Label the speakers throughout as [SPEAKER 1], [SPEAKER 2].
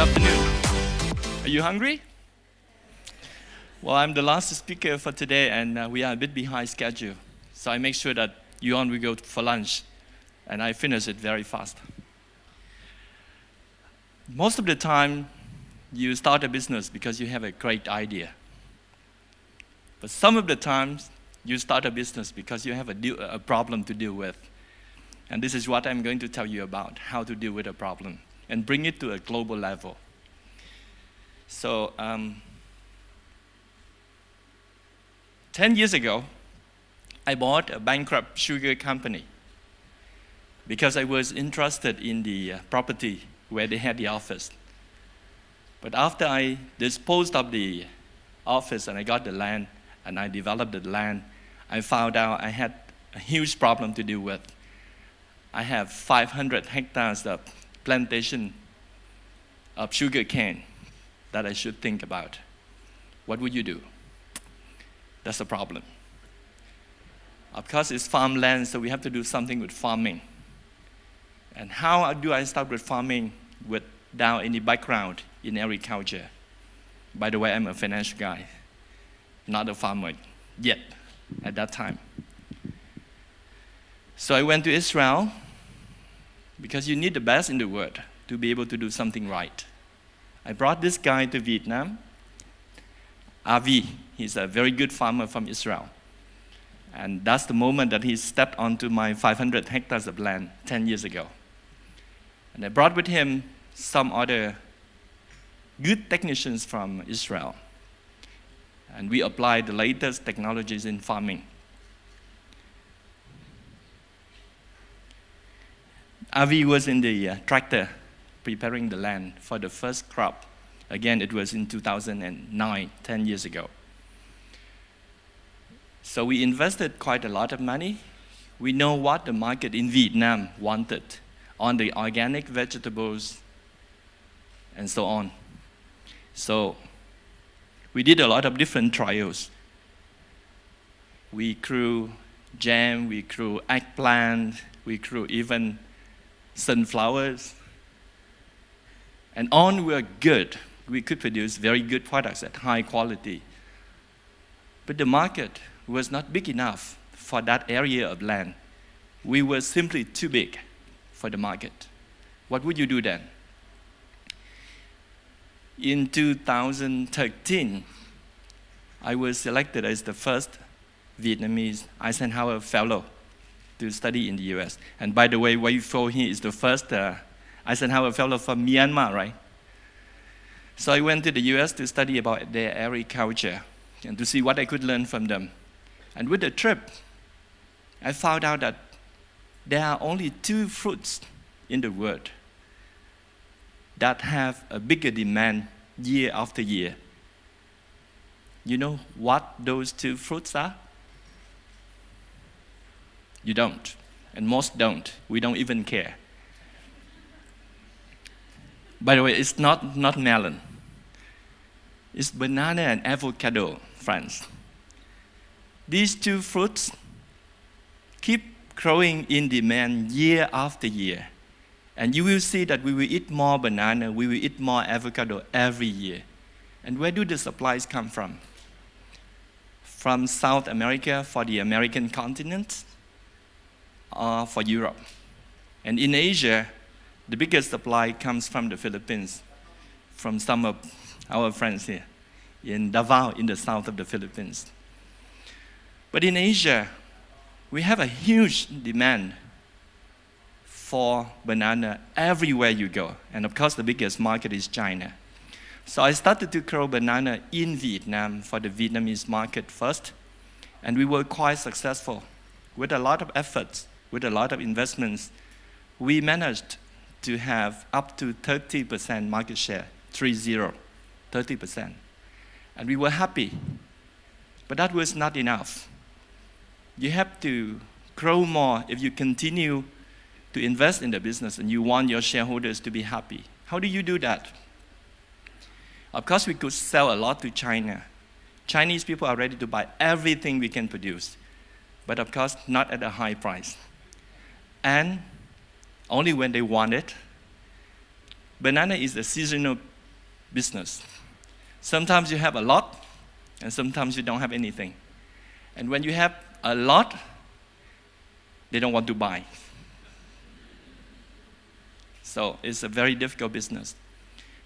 [SPEAKER 1] afternoon. Are you hungry? Well, I'm the last speaker for today, and we are a bit behind schedule. So I make sure that you all will go for lunch, and I finish it very fast. Most of the time, you start a business because you have a great idea. But some of the times, you start a business because you have a problem to deal with. And this is what I'm going to tell you about, how to deal with a problem and bring it to a global level. So, 10 years ago, I bought a bankrupt sugar company because I was interested in the property where they had the office. But after I disposed of the office and I got the land and I developed the land, I found out I had a huge problem to deal with. I have 500 hectares of plantation of sugar cane that I should think about. What would you do? That's a problem. Of course, it's farmland, so we have to do something with farming. And how do I start with farming without any background in agriculture? By the way, I'm a financial guy, not a farmer yet at that time. So I went to Israel because you need the best in the world to be able to do something right. I brought this guy to Vietnam, Avi. He's a very good farmer from Israel. And that's the moment that he stepped onto my 500 hectares of land 10 years ago. And I brought with him some other good technicians from Israel. And we applied the latest technologies in farming. Avi was in the tractor preparing the land for the first crop. Again, it was in 2009, 10 years ago. So we invested quite a lot of money. We know what the market in Vietnam wanted on the organic vegetables and so on. So we did a lot of different trials. We grew jam, we grew eggplant, we grew even sunflowers. And all were good. We could produce very good products at high quality. But the market was not big enough for that area of land. We were simply too big for the market. What would you do then? In 2013, I was selected as the first Vietnamese Eisenhower Fellow to study in the US. And by the way, Wei Fo he is the first Eisenhower Fellow from Myanmar, right? So I went to the US to study about their agriculture and to see what I could learn from them. And with the trip, I found out that there are only 2 fruits in the world that have a bigger demand year after year. You know what those 2 fruits are? You don't, and most don't. We don't even care. By the way, it's not melon. It's banana and avocado, friends. These 2 fruits keep growing in demand year after year. And you will see that we will eat more banana, we will eat more avocado every year. And where do the supplies come from? From South America for the American continent or for Europe. And in Asia, the biggest supply comes from the Philippines, from some of our friends here in Davao, in the south of the Philippines. But in Asia, we have a huge demand for banana everywhere you go. And of course, the biggest market is China. So I started to grow banana in Vietnam for the Vietnamese market first. And we were quite successful. With a lot of efforts, with a lot of investments, we managed to have up to 30% market share, 30%. And we were happy. But that was not enough. You have to grow more if you continue to invest in the business and you want your shareholders to be happy. How do you do that? Of course, we could sell a lot to China. Chinese people are ready to buy everything we can produce, but of course, not at a high price. And only when they want it. Banana is a seasonal business. Sometimes you have a lot, and sometimes you don't have anything. And when you have a lot, they don't want to buy. So it's a very difficult business.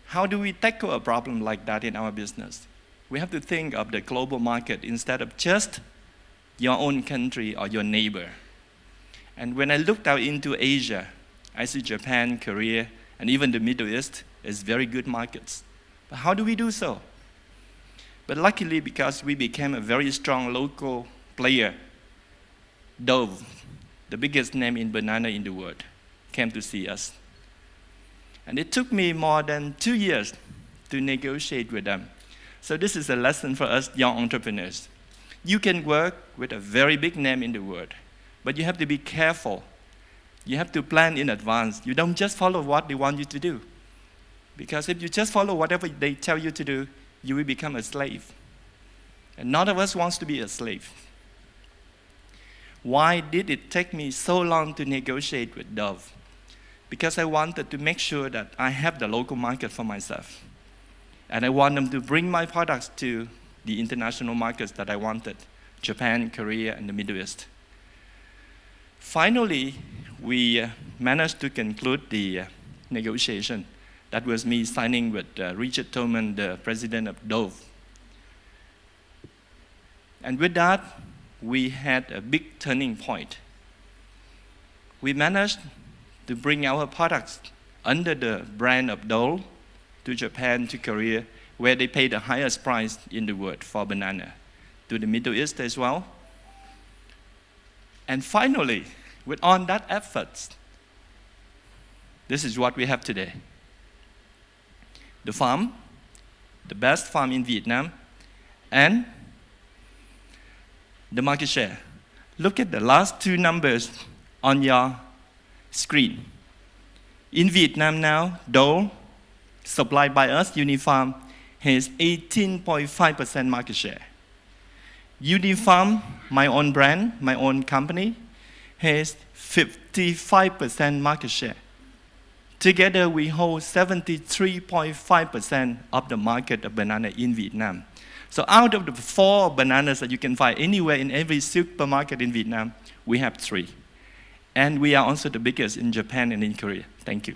[SPEAKER 1] How do we tackle a problem like that in our business? We have to think of the global market instead of just your own country or your neighbor. And when I looked out into Asia, I see Japan, Korea, and even the Middle East as very good markets. But how do we do so? But luckily, because we became a very strong local player, Dove, the biggest name in banana in the world, came to see us. And it took me more than 2 years to negotiate with them. So this is a lesson for us young entrepreneurs. You can work with a very big name in the world, but you have to be careful. You have to plan in advance. You don't just follow what they want you to do. Because if you just follow whatever they tell you to do, you will become a slave. And none of us wants to be a slave. Why did it take me so long to negotiate with Dove? Because I wanted to make sure that I have the local market for myself. And I want them to bring my products to the international markets that I wanted, Japan, Korea, and the Middle East. Finally, we managed to conclude the negotiation. That was me signing with Richard Tolman, the president of Dove. And with that, we had a big turning point. We managed to bring our products under the brand of Dole to Japan, to Korea, where they pay the highest price in the world for banana, to the Middle East as well. And finally, with all that effort, this is what we have today. The farm, the best farm in Vietnam, and the market share. Look at the last two numbers on your screen. In Vietnam now, Dole, supplied by us, Unifarm, has 18.5% market share. Unifarm, my own brand, my own company, has 55% market share. Together, we hold 73.5% of the market of banana in Vietnam. So out of the 4 bananas that you can find anywhere in every supermarket in Vietnam, we have 3. And we are also the biggest in Japan and in Korea. Thank you.